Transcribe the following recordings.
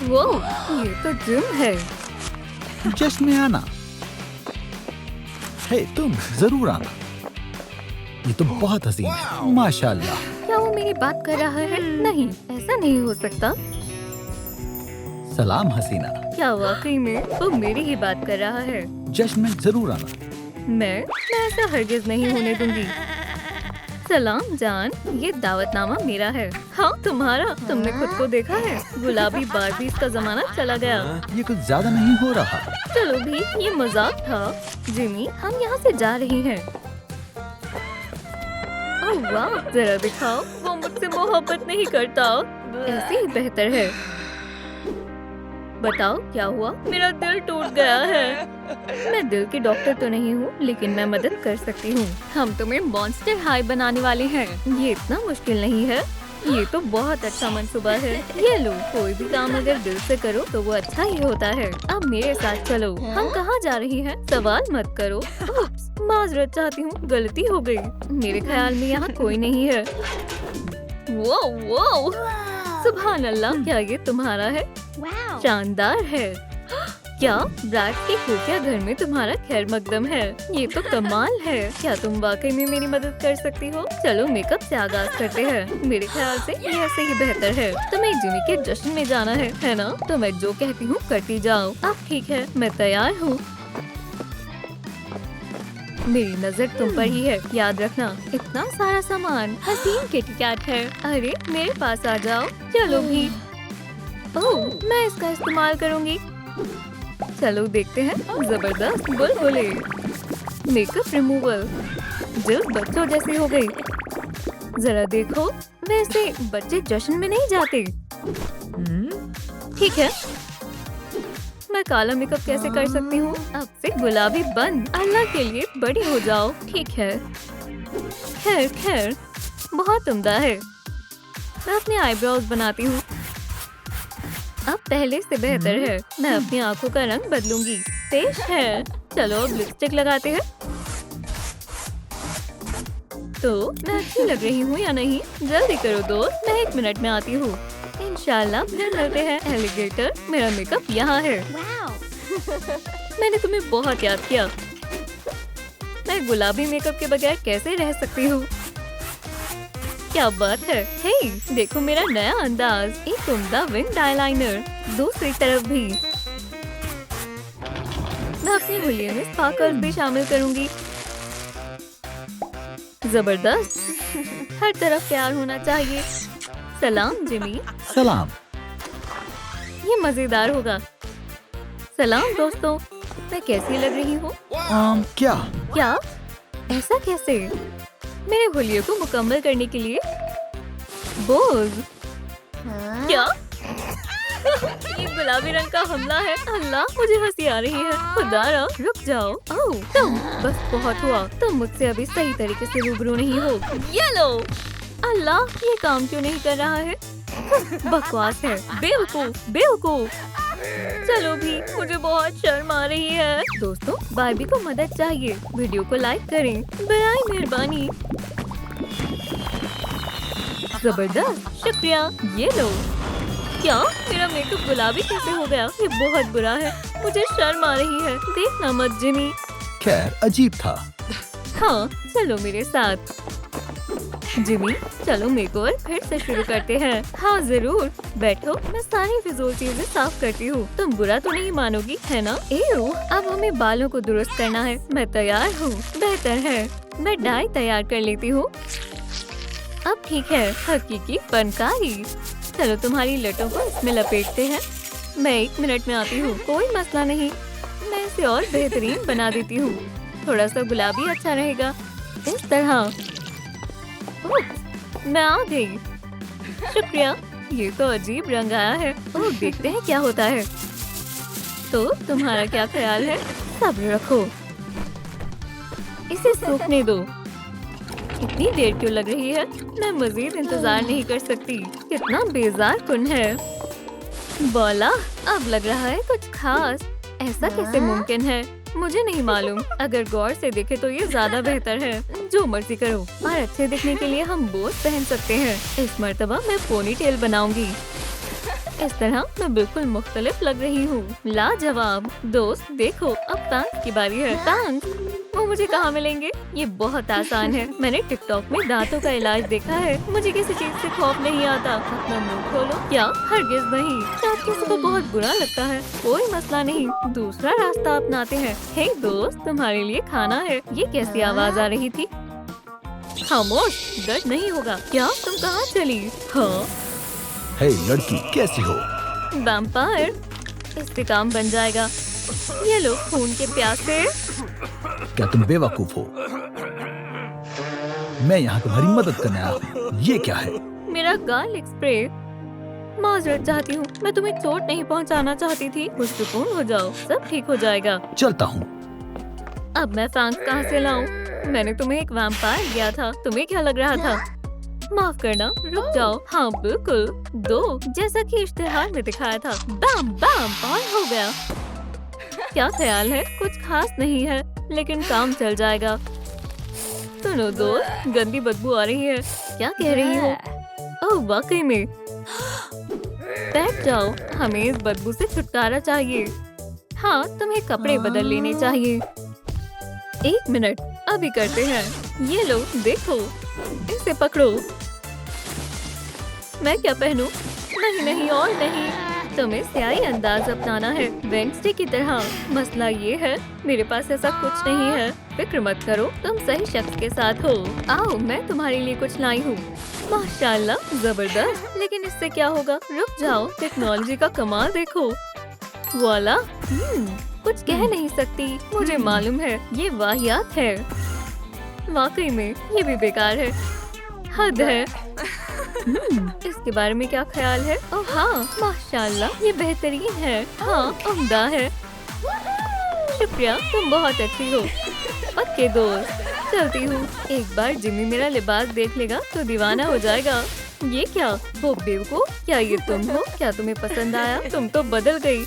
वो ये तो जिम है। जश्न में आना। हे तुम जरूर आना। ये तो बहुत हसीन है, माशाल्लाह। क्या वो मेरी बात कर रहा है? नहीं, ऐसा नहीं हो सकता। सलाम हसीना। क्या वाकई में वो मेरी ही बात कर रहा है? जश्न में जरूर आना। मैं ऐसा हरगिज नहीं होने दूंगी। सलाम जान, ये दावतनामा मेरा है। हाँ तुम्हारा। तुमने खुद को देखा है? गुलाबी बार्बीज का जमाना चला गया। ये कुछ ज्यादा नहीं हो रहा। चलो भी, ये मजाक था। जिमी, हम यहाँ से जा रहे हैं। ओह वाह, जरा दिखाओ। वो मुझसे मोहब्बत नहीं करता। ऐसे ही बेहतर है। बताओ क्या हुआ? मेरा दिल टूट गया है। मैं दिल की डॉक्टर तो नहीं हूँ, लेकिन मैं मदद कर सकती हूँ। हम तुम्हें मॉन्स्टर हाई बनाने वाले हैं। ये इतना मुश्किल नहीं है। ये तो बहुत अच्छा मंसूबा है। ये लो, कोई भी काम अगर दिल से करो तो वो अच्छा ही होता है। अब मेरे साथ चलो। हम कहाँ जा रही हैं? सवाल मत करो। उप्स, माजरत चाहती हूँ, गलती हो गई। मेरे ख्याल में यहाँ कोई नहीं है। वो वो सुभान अल्लाह, क्या ये तुम्हारा है? शानदार है। क्या ब्रैड के खुफिया घर में तुम्हारा खैर मकदम है? ये तो कमाल है। क्या तुम वाकई में मेरी मदद कर सकती हो? चलो मेकअप से आगाज करते हैं। मेरे ख्याल से ये ऐसे ही बेहतर है। तुम्हें जिमी के जश्न में जाना है ना? तो मैं जो कहती हूँ करती जाओ। अब ठीक है, मैं तैयार हूँ। मेरी नजर तुम पर ही है, याद रखना। इतना सारा सामान, हसीन किट कैट है। अरे मेरे पास आ जाओ। चलो भी। ओह, मैं इसका इस्तेमाल करूंगी। चलो देखते हैं। जबरदस्त बुलबुले। Makeup removal. जल्द बच्चों जैसी हो गई। जरा देखो, वैसे बच्चे जश्न में नहीं जाते। ठीक है, मैं काला मेकअप कैसे कर सकती हूँ? अब से गुलाबी बंद। अल्लाह के लिए बड़ी हो जाओ। ठीक है। खैर खैर, बहुत उम्दा है। मैं अपने आईब्रोज बनाती हूँ। अब पहले से बेहतर है। मैं अपनी आँखों का रंग बदलूंगी। पेश है। चलो अब लिपस्टिक लगाते हैं। तो मैं अच्छी लग रही हूँ या नहीं? जल्दी करो दोस्त, मैं 1 मिनट में आती हूँ। इंशाल्लाह फिर मिलते हैं एलिगेटर। मेरा मेकअप यहाँ है। मैंने तुम्हें बहुत याद किया। मैं गुलाबी मेकअप के बगैर कैसे रह सकती हूँ? क्या बात है। हे, देखो मेरा नया अंदाज। एक उम्दा विंग आईलाइनर। दूसरी तरफ भी। मैं अपने हुलिये में स्पार्कल्स भी शामिल करूंगी। जबरदस्त। हर तरफ प्यार होना चाहिए। सलाम जिमी। सलाम। ये मजेदार होगा। सलाम दोस्तों, मैं कैसी लग रही हूँ? क्या? क्या? ऐसा कैसे? मेरे हुलिये को मुकम्मल करने के लिए बोझ। क्या? ये गुलाबी रंग का हमला है। अल्लाह, मुझे हंसी आ रही है। खुदारा, रुक जाओ। ओह, तुम बस बहुत हुआ। तुम मुझसे अभी सही तरीके से रूबरू नहीं हो। ये लो। अल्लाह, ये काम क्यों नहीं कर रहा है? बकवास है। बेवकूफ बेवकूफ। चलो भी, मुझे बहुत शर्म आ रही है। दोस्तों, बार्बी को मदद चाहिए। वीडियो को लाइक करें, बराए मेहरबानी। जबरदस्त, शुक्रिया। ये लो। क्या? मेरा मेकअप गुलाबी कैसे हो गया? ये बहुत बुरा है। मुझे शर्म आ रही है। देखना मत जिमी। खैर, अजीब था। हाँ, चलो मेरे साथ। जिमी, चलो मेकओवर फिर से शुरू करते हैं। हाँ जरूर, बैठो। मैं सारी फिजूल चीजें साफ करती हूँ। तुम बुरा तो नहीं मानोगी, है ना? अब हमें बालों को दुरुस्त करना है। मैं तैयार हूँ। बेहतर है, मैं डाई तैयार कर लेती हूँ। अब ठीक है, हकीकी फनकारी। चलो तुम्हारी लटों को इसमें लपेटते हैं। मैं 1 मिनट में आती हूँ। कोई मसला नहीं, मैं इसे और बेहतरीन बना देती हूँ। थोड़ा सा गुलाबी अच्छा रहेगा, इस तरह। मैं आ गई। शुक्रिया। ये तो अजीब रंग आया है। ओह, देखते हैं क्या होता है। तो तुम्हारा क्या ख्याल है? सब्र रखो, इसे सूखने दो। इतनी देर क्यों लग रही है? मैं मजीद इंतजार नहीं कर सकती। कितना बेजार कुन है। बोला, अब लग रहा है कुछ खास। ऐसा कैसे मुमकिन है? मुझे नहीं मालूम। अगर गौर से देखे तो ये ज्यादा बेहतर है। जो मर्जी करो। और अच्छे दिखने के लिए हम बोझ पहन सकते हैं। इस मर्तबा मैं पोनी टेल बनाऊंगी। इस तरह मैं बिल्कुल मुख्तलिफ लग रही हूँ। लाजवाब। दोस्त देखो, अब फैंस की बारी है। फैंस वो मुझे कहाँ मिलेंगे? ये बहुत आसान है। मैंने टिकटॉक में दांतों का इलाज देखा है। मुझे किसी चीज से खौफ नहीं आता। अपना मुंह खोलो। क्या? हरगिज नहीं। शायद किसी को बहुत बुरा लगता है। कोई मसला नहीं, दूसरा रास्ता अपनाते हैं। हे दोस्त, तुम्हारे लिए खाना है। ये कैसी आवाज आ रही थी? खामोश, दर्द नहीं होगा। क्या तुम कहाँ चली? हाँ हे लड़की, कैसी हो? वैम्पायर, इससे काम बन जाएगा। ये लो खून के प्यासे। क्या तुम बेवकूफ हो? मैं यहाँ तुम्हारी मदद करने आया हूँ। ये क्या है? मेरा गार्लिक स्प्रे। माजरत चाहती हूँ, मैं तुम्हें चोट नहीं पहुँचाना चाहती थी। कुछ सुकून हो जाओ, सब ठीक हो जाएगा। चलता हूँ। अब मैं फैंस कहाँ से लाऊं? मैंने तुम्हें एक वैम्पायर दिया था, तुम्हें क्या लग रहा था? माफ करना, रुक जाओ। हाँ बिल्कुल, दो, जैसा कि इश्तिहार में दिखाया था। बैम बैम, और हो गया। क्या ख्याल है? कुछ खास नहीं है, लेकिन काम चल जाएगा। सुनो दोस्त, गंदी बदबू आ रही है। क्या कह रही हो? ओह वाकई में। बैठ जाओ, हमें इस बदबू से छुटकारा चाहिए। हाँ, तुम्हें कपड़े बदल लेने चाहिए। 1 मिनट, अभी करते हैं। ये लो, देखो, इसे पकड़ो। मैं क्या पहनूं? नहीं नहीं और नहीं, तुम्हें स्याही अंदाज अपनाना है, वेडनेसडे की तरह। मसला ये है, मेरे पास ऐसा कुछ नहीं है। फिक्र मत करो, तुम सही शख्स के साथ हो। आओ, मैं तुम्हारे लिए कुछ लाई हूँ। माशाल्लाह, जबरदस्त। लेकिन इससे क्या होगा? रुक जाओ, टेक्नोलॉजी का कमाल देखो। वाला, कुछ कह नहीं सकती। मुझे मालूम है, ये वाहियात है। वाकई में ये भी बेकार है। हद है। इसके बारे में क्या ख्याल है? ओह हाँ, माशाल्लाह, ये बेहतरीन है। हाँ, उम्दा है। शुक्रिया, तुम बहुत अच्छी हो। ओके दोस्त, चलती हूँ। एक बार जिमी मेरा लिबास देख लेगा तो दीवाना हो जाएगा। ये क्या? वो बेवकूफ, क्या ये तुम हो? क्या तुम्हें पसंद आया? तुम तो बदल गई।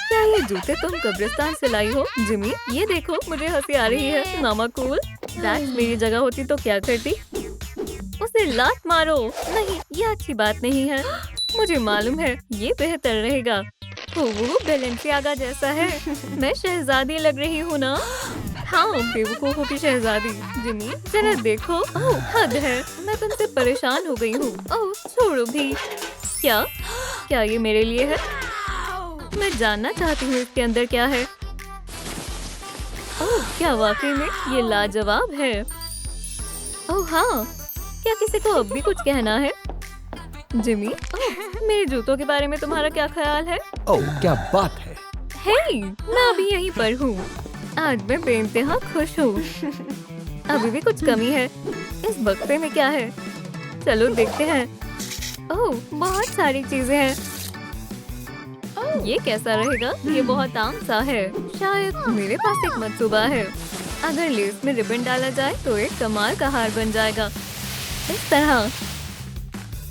क्या ये जूते तुम कब्रिस्तान से लाई हो? जिमी, ये देखो, मुझे हंसी आ रही है। मामा कूल। दैट्स मेरी जगह होती तो क्या करती? उसे लात मारो। नहीं, ये अच्छी बात नहीं है। मुझे मालूम है, ये बेहतर रहेगा। वो बेलेंसियागा जैसा है। मैं शहजादी लग रही हूँ ना? हाँ, बेवकूफों की शहजादी। जिमी, जरा देखो। ओह, हद है, मैं तुमसे परेशान हो गई हूँ। ओह, छोड़ो भी। क्या ये मेरे लिए है? मैं जानना चाहती हूँ इसके अंदर क्या है। ओह, क्या वाकई में ये लाजवाब है? ओह हाँ, क्या किसी को अब भी कुछ कहना है? जिमी, ओह, मेरे जूतों के बारे में तुम्हारा क्या ख्याल है? ओह, क्या बात है। हे, मैं अभी यहीं पर हूँ। आज मैं बेइंतहा खुश हूँ। अभी भी कुछ कमी है। इस बक्से में क्या है? चलो देखते हैं। ओह, बहुत सारी चीजें हैं। ये कैसा रहेगा? ये बहुत आम सा है। शायद मेरे पास एक मंसूबा है। अगर लेस में रिबन डाला जाए तो एक कमाल का हार बन जाएगा। इस तरह।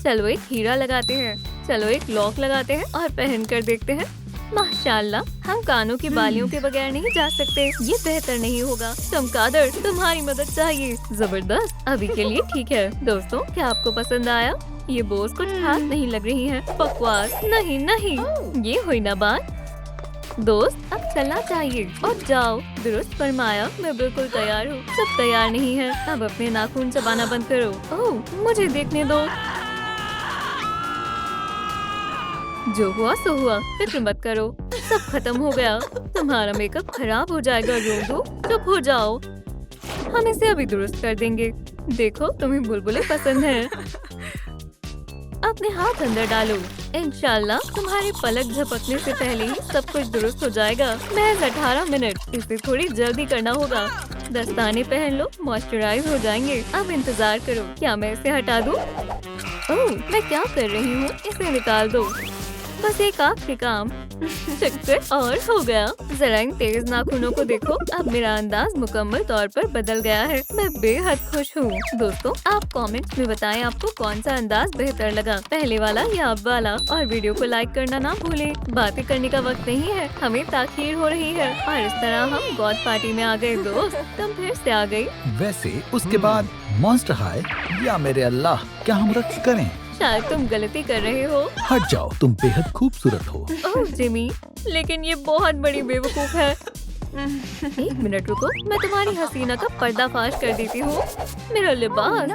चलो एक हीरा लगाते हैं। चलो एक लॉक लगाते हैं और पहन कर देखते हैं। माशाल्लाह, हम कानों की बालियों के बगैर नहीं जा सकते। ये बेहतर नहीं होगा। चमगादड़, तुम्हारी मदद चाहिए। जबरदस्त, अभी के लिए ठीक है। दोस्तों, क्या आपको पसंद आया? ये बोझ कुछ खास नहीं लग रही है। बकवास। नहीं नहीं, ये हुई ना बात। दोस्त, अब चलना चाहिए। और जाओ। दुरुस्त फरमाया, मैं बिल्कुल तैयार हूँ। सब तैयार नहीं है। अब अपने नाखून चबाना बंद करो। ओह, मुझे देखने दो। जो हुआ सो हुआ, फिक्र मत करो, सब खत्म हो गया। तुम्हारा मेकअप खराब हो जाएगा रोडो, चुप हो जाओ। हम इसे अभी दुरुस्त कर देंगे। देखो, तुम्हें बुलबुलें पसंद हैं। अपने हाथ अंदर डालो। इंशाल्लाह तुम्हारे पलक झपकने से पहले ही सब कुछ दुरुस्त हो जाएगा। महज 18 मिनट। इसे थोड़ी जल्दी करना होगा। दस्ताने पहन लो, मॉइस्चराइज हो जाएंगे। अब इंतजार करो। क्या मैं इसे हटा दूं? ओह, मैं क्या कर रही हूँ? इसे निकाल दो। बस एक आखिरी काम। और हो गया। जरा इन तेज नाखूनों को देखो। अब मेरा अंदाज मुकम्मल तौर पर बदल गया है। मैं बेहद खुश हूँ। दोस्तों, आप कमेंट्स में बताएं आपको कौन सा अंदाज बेहतर लगा, पहले वाला या अब वाला। और वीडियो को लाइक करना ना भूलें। बातें करने का वक्त नहीं है, हमें ताखीर हो रही है। और इस तरह हम गॉड पार्टी में आ गए। दोस्त, तुम फिर से आ गई। वैसे उसके बाद मॉन्स्टर हाई या मेरे अल्लाह, क्या हम रक्स करें? शायद तुम गलती कर रहे हो। हट जाओ, तुम बेहद खूबसूरत हो। ओह जिमी, लेकिन ये बहुत बड़ी बेवकूफ है। एक मिनट रुको, मैं तुम्हारी हसीना का पर्दाफाश कर देती हूँ। मेरा लिबास,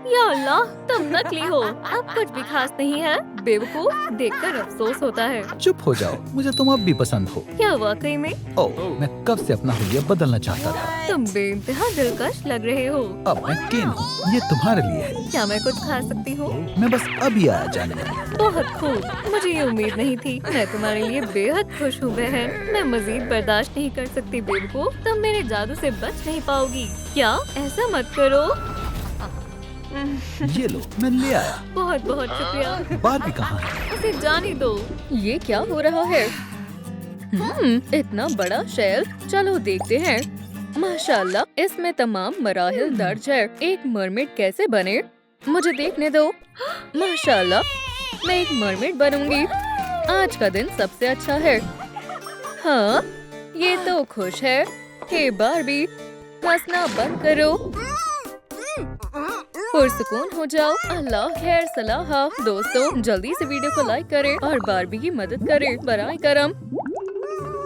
या अल्लाह, तुम नकली हो। अब कुछ भी खास नहीं है। बेवकूफ, देखकर अफसोस होता है। चुप हो जाओ, मुझे तुम अब भी पसंद हो। क्या वाकई में? ओह, मैं कब से अपना हुलिया बदलना चाहता था। तुम बेइंतहा दिलकश लग रहे हो। अब मैं केन हूँ, ये तुम्हारे लिए है। क्या मैं कुछ खा सकती हूँ? मैं बस अभी आया जाने में। बहुत खूब, मुझे ये उम्मीद नहीं थी। मैं तुम्हारे लिए बेहद खुश हूँ बहन। मैं मजीद बर्दाश्त नहीं कर सकती बेवकूफ। तुम मेरे जादू से बच नहीं पाओगी। क्या? ऐसा मत करो। ये लो, मैं ले आया। बहुत बहुत शुक्रिया। बारबी कहाँ है? उसे जाने दो। ये क्या हो रहा है? इतना बड़ा शेल। चलो देखते हैं। माशाल्लाह, इसमें तमाम मराहिल दर्ज है। एक मरमेड कैसे बने, मुझे देखने दो। माशाल्लाह, मैं एक मरमेड बनूंगी। आज का दिन सबसे अच्छा है। हाँ, ये तो खुश है। हे बारबी, हंसना बंद करो। पुरसुकून हो जाओ। अल्लाह खैर सलाह। दोस्तों, जल्दी से वीडियो को लाइक करें और बारबी की मदद करें। बराए करम।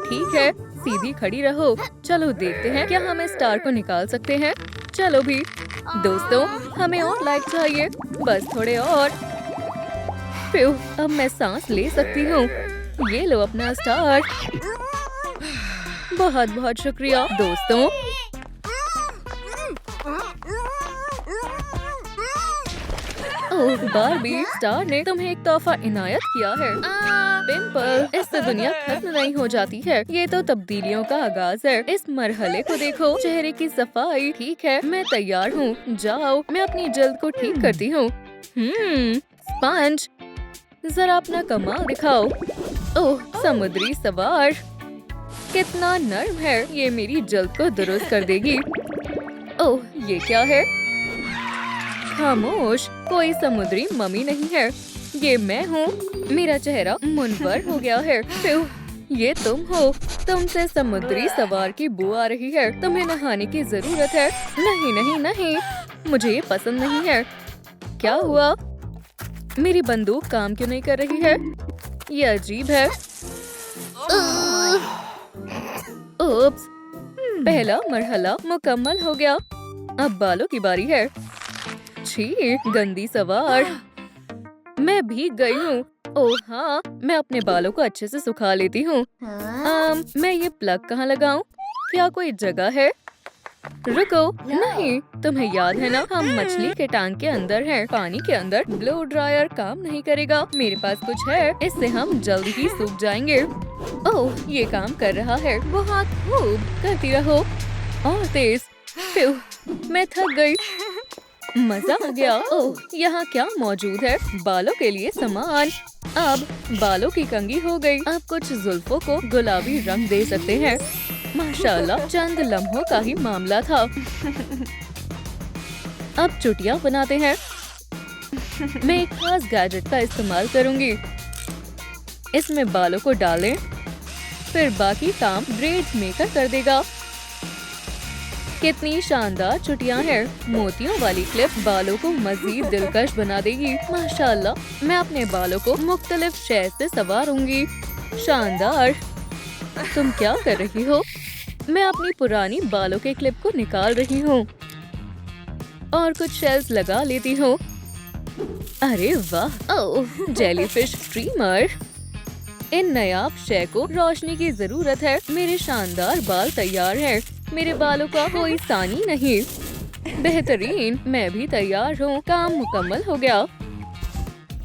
ठीक है, सीधी खड़ी रहो। चलो देखते हैं क्या हम इस स्टार को निकाल सकते हैं। चलो भी दोस्तों, हमें और लाइक चाहिए, बस थोड़े और। प्यू, अब मैं सांस ले सकती हूँ। ये लो अपना स्टार। बहुत बहुत शुक्रिया दोस्तों। ओह बारबी, स्टार ने तुम्हें एक तोहफा इनायत किया है। पिंपल, इससे दुनिया खत्म नहीं हो जाती है। ये तो तब्दीलियों का आगाज है। इस मरहले को देखो, चेहरे की सफाई। ठीक है, मैं तैयार हूँ। जाओ, मैं अपनी जल्द को ठीक करती हूँ। स्पंज, जरा अपना कमाल दिखाओ। ओह समुद्री सवार, कितना नर्म है। ये मेरी जल्द को दुरुस्त कर देगी। ओह ये क्या है? खामोश, कोई समुद्री मम्मी नहीं है। ये मैं हूँ। मेरा चेहरा मुनवर हो गया है। ये तुम हो। तुमसे समुद्री सवार की बू आ रही है। तुम्हें नहाने की जरूरत है। नहीं नहीं नहीं, मुझे ये पसंद नहीं है। क्या हुआ? मेरी बंदूक काम क्यों नहीं कर रही है? ये अजीब है। ओप्स, पहला मरहला मुकम्मल हो गया। अब बालों की बारी है। छी, गंदी सवार। मैं भीग गई हूँ। ओह हाँ, मैं अपने बालों को अच्छे से सुखा लेती हूँ। मैं ये प्लग कहाँ लगाऊं? क्या कोई जगह है? रुको, नहीं, तुम्हें याद है ना, हम मछली के टैंक के अंदर हैं, पानी के अंदर। ब्लो ड्रायर काम नहीं करेगा। मेरे पास कुछ है, इससे हम जल्द ही सूख जाएंगे। ओह, ये काम कर रहा है। बहुत खूब, करती रहो और तेज। प्यू, मैं थक गई। मजा आ गया। ओह, यहाँ क्या मौजूद है? बालों के लिए सामान। अब बालों की कंघी हो गई। अब कुछ जुल्फों को गुलाबी रंग दे सकते हैं। माशाल्लाह, चंद लम्हों का ही मामला था। अब चुटियाँ बनाते हैं। मैं एक खास गैजेट का इस्तेमाल करूंगी। इसमें बालों को डालें, फिर बाकी काम ब्रेड्स मेकर कर देगा। कितनी शानदार चुटियां हैं। मोतियों वाली क्लिप बालों को मजीद दिलकश बना देगी। माशाल्लाह, मैं अपने बालों को मुख्तलिफ शे से संवारूंगी। शानदार। तुम क्या कर रही हो? मैं अपनी पुरानी बालों के क्लिप को निकाल रही हूँ और कुछ शेल्स लगा लेती हूँ। अरे वाह, ओह जेलीफिश स्ट्रीमर। इन नायाब शे को रोशनी की जरूरत है। मेरे शानदार बाल तैयार हैं। मेरे बालों का कोई सानी नहीं। बेहतरीन, मैं भी तैयार हूँ। काम मुकम्मल हो गया।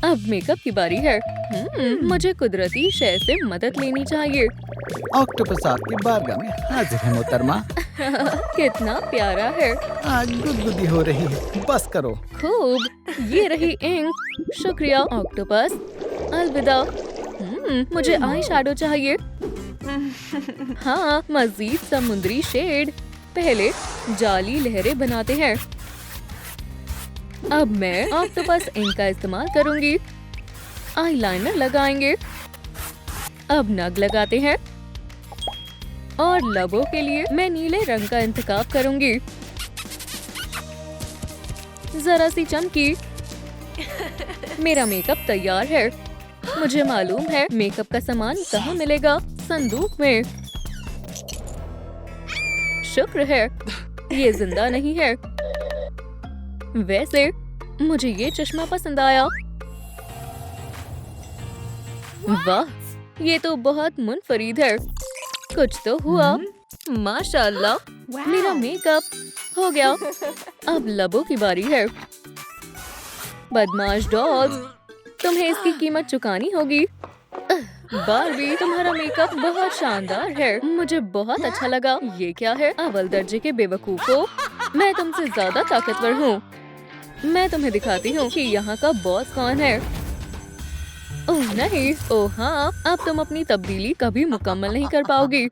अब मेकअप की बारी है। मुझे कुदरती शे से मदद लेनी चाहिए। ऑक्टोपस आपकी बारगाह में हाजिर है मोहतरमा। कितना प्यारा है। आज गुदगुदी हो रही है, बस करो। खूब, ये रही इंक। शुक्रिया ऑक्टोपस। अलविदा। मुझे आई शैडो चाहिए। हाँ, मजीद समुद्री शेड। पहले जाली लहरें बनाते हैं। अब मैं ऑक्टोपस इंक का इस्तेमाल करूंगी। आईलाइनर लगाएंगे। अब नग लगाते हैं और लबों के लिए मैं नीले रंग का इंतखाब करूंगी। जरा सी चमकी। मेरा मेकअप तैयार है। मुझे मालूम है मेकअप का सामान कहाँ मिलेगा। संदूक में। शुक्र है ये जिंदा नहीं है। वैसे मुझे ये चश्मा पसंद आया। वाह, ये तो बहुत मुनफरीद है। कुछ तो हुआ। माशाल्लाह, मेरा मेकअप हो गया। अब लबों की बारी है। बदमाश डॉल्स, तुम्हें इसकी कीमत चुकानी होगी। बारबी, तुम्हारा मेकअप बहुत शानदार है। मुझे बहुत अच्छा लगा। ये क्या है? अव्वल दर्जे के बेवकूफो, मैं तुमसे ज्यादा ताकतवर हूँ। मैं तुम्हें दिखाती हूँ कि यहाँ का बॉस कौन है। ओह नहीं, ओह हाँ, अब तुम अपनी तब्दीली कभी मुकम्मल नहीं कर पाओगी।